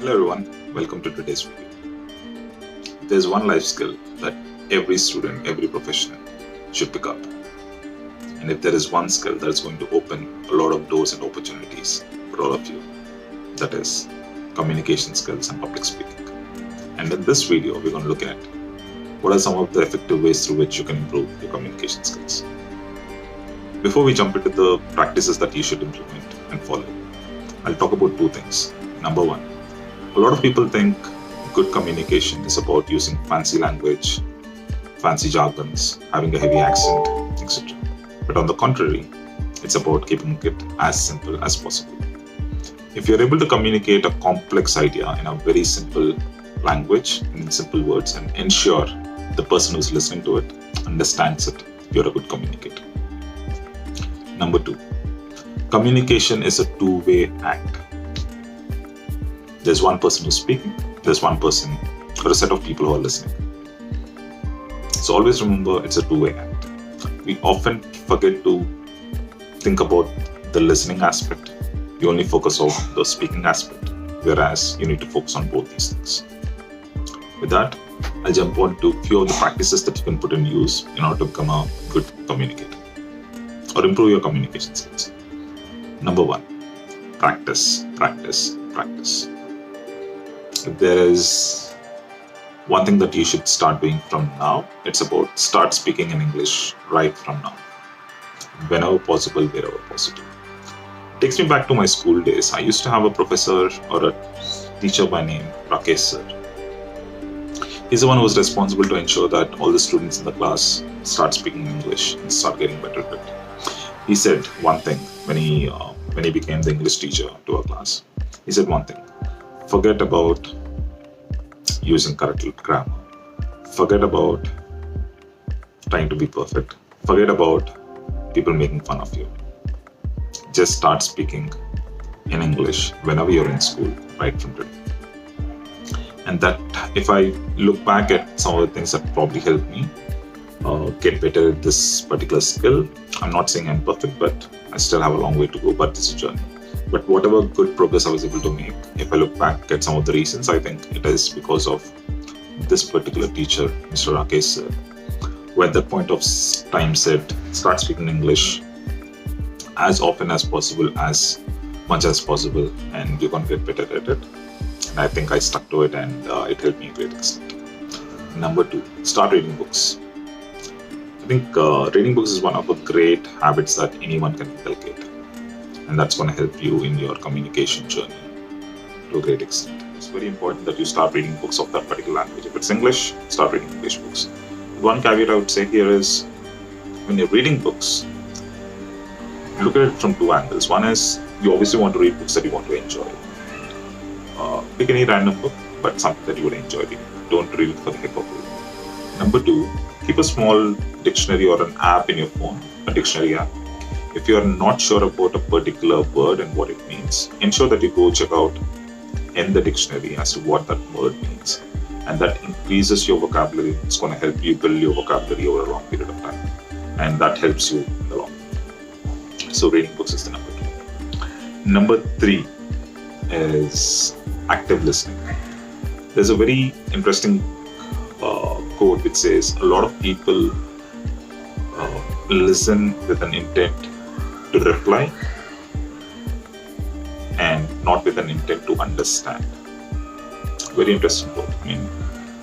Hello everyone, welcome to today's video. There's one life skill that every student, every professional should pick up. And if there is one skill that's going to open a lot of doors and opportunities for all of you, that is communication skills and public speaking. And in this video, we're going to look at what are some of the effective ways through which you can improve your communication skills. Before we jump into the practices that you should implement and follow, I'll talk about two things. Number one, a lot of people think good communication is about using fancy language, fancy jargons, having a heavy accent, etc. But on the contrary, it's about keeping it as simple as possible. If you're able to communicate a complex idea in a very simple language and in simple words and ensure the person who's listening to it understands it, you're a good communicator. Number two, communication is a two-way act. There's one person who's speaking, there's one person or a set of people who are listening. So always remember it's a two-way act. We often forget to think about the listening aspect. You only focus on the speaking aspect, whereas you need to focus on both these things. With that, I'll jump on to a few of the practices that you can put in use in order to become a good communicator or improve your communication skills. Number one, practice, practice, practice. If there is one thing that you should start doing from now, it's about start speaking in English right from now. Whenever possible, wherever possible. It takes me back to my school days. I used to have a professor or a teacher by name Rakesh sir. He's the one who was responsible to ensure that all the students in the class start speaking English and start getting better at it. He said one thing when he became the English teacher to our class. He said one thing. Forget about using correct grammar. Forget about trying to be perfect. Forget about people making fun of you. Just start speaking in English whenever you're in school, right from today. And that, if I look back at some of the things that probably helped me get better at this particular skill, I'm not saying I'm perfect, but I still have a long way to go, but it's a journey. But whatever good progress I was able to make, if I look back at some of the reasons, I think it is because of this particular teacher, Mr. Rakesh sir, who at that point of time said, start speaking English as often as possible, as much as possible, and you're going to get better at it. And I think I stuck to it, and it helped me a great extent. Number two, start reading books. I think reading books is one of the great habits that anyone can inculcate. And that's going to help you in your communication journey to a great extent. It's very important that you start reading books of that particular language. If it's English, start reading English books. One caveat I would say here is, when you're reading books, look at it from two angles. One is, you obviously want to read books that you want to enjoy. Pick any random book, but something that you would enjoy reading. Don't read it for the heck of it. Number two, keep a small dictionary or an app in your phone, a dictionary app. If you are not sure about a particular word and what it means, ensure that you go check out in the dictionary as to what that word means. And that increases your vocabulary. It's going to help you build your vocabulary over a long period of time. And that helps you in the long run. So reading books is the number two. Number three is active listening. There's a very interesting quote which says, a lot of people listen with an intent to reply and not with an intent to understand. Very interesting quote. I mean,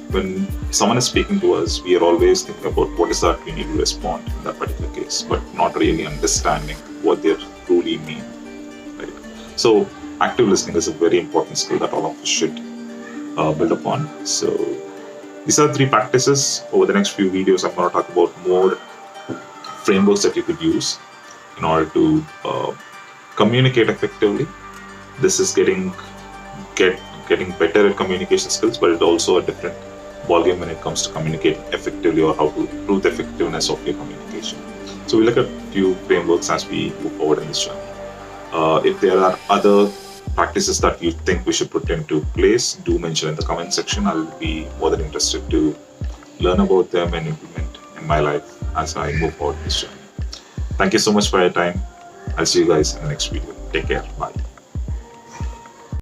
when someone is speaking to us, we are always thinking about what is that we need to respond in that particular case, but not really understanding what they truly mean. Right? So active listening is a very important skill that all of us should build upon. So these are three practices. Over the next few videos, I'm going to talk about more frameworks that you could use in order to communicate effectively. This is getting better at communication skills, but it's also a different ballgame when it comes to communicating effectively or how to improve the effectiveness of your communication. So we look at a few frameworks as we move forward in this journey. If there are other practices that you think we should put into place, do mention in the comment section. I'll be more than interested to learn about them and implement in my life as I move forward in this journey. Thank you so much for your time. I'll see you guys in the next video. Take care. Bye.